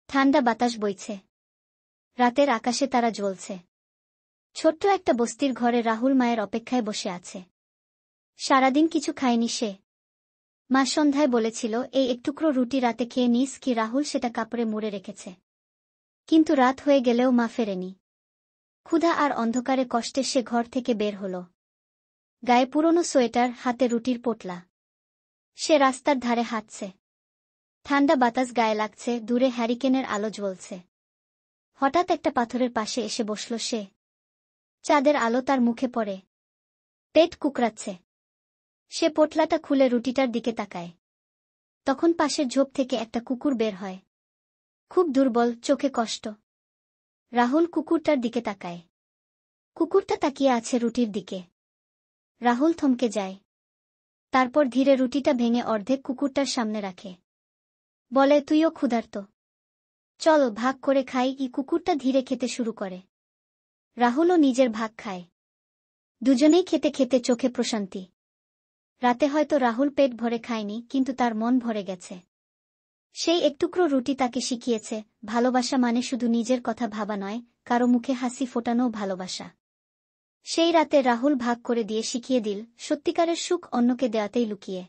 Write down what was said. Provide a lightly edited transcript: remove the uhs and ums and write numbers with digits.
ঠান্ডা বাতাস বইছে। রাতের আকাশে তারা জ্বলছে। ছোট্ট একটা বস্তির ঘরে রাহুল মায়ের অপেক্ষায় বসে আছে। সারাদিন কিছু খায়নি সে। মা সন্ধ্যায় বলেছিল, এই একটুকরো রুটি রাতে খেয়ে নিস কি। রাহুল সেটা কাপড়ে মুড়ে রেখেছে। কিন্তু রাত হয়ে গেলেও মা ফেরেনি। ক্ষুধা আর অন্ধকারে কষ্টে সে ঘর থেকে বের হল। গায়ে পুরনো সোয়েটার, হাতে রুটির পোটলা। সে রাস্তার ধারে হাঁটছে। ঠান্ডা বাতাস গায়ে লাগছে, দূরে হ্যারিকেনের আলো জ্বলছে। হঠাৎ একটা পাথরের পাশে এসে বসল সে। চাঁদের আলো তার মুখে পড়ে। পেট কুকড়াচ্ছে। সে পোটলাটা খুলে রুটিটার দিকে তাকায়। তখন পাশের ঝোপ থেকে একটা কুকুর বের হয়। খুব দুর্বল, চোখে কষ্ট। রাহুল কুকুরটার দিকে তাকায়। কুকুরটা তাকিয়ে আছে রুটির দিকে। রাহুল থমকে যায়। তারপর ধীরে রুটিটা ভেঙে অর্ধেক কুকুরটার সামনে রাখে। বলে, তুইও ক্ষুধার্ত, চল ভাগ করে খাই। কুকুরটা ধীরে খেতে শুরু করে। রাহুলও নিজের ভাগ খায়। দুজনেই খেতে খেতে চোখে প্রশান্তি। রাতে হয়তো রাহুল পেট ভরে খায়নি, কিন্তু তার মন ভরে গেছে। সেই একটুকরো রুটি তাকে শিখিয়েছে, ভালোবাসা মানে শুধু নিজের কথা ভাবা নয়, কারো মুখে হাসি ফোটানোও ভালোবাসা। সেই রাতে রাহুল ভাগ করে দিয়ে শিখিয়ে দিল, সত্যিকারের সুখ অন্যকে দেওয়াতেই লুকিয়ে।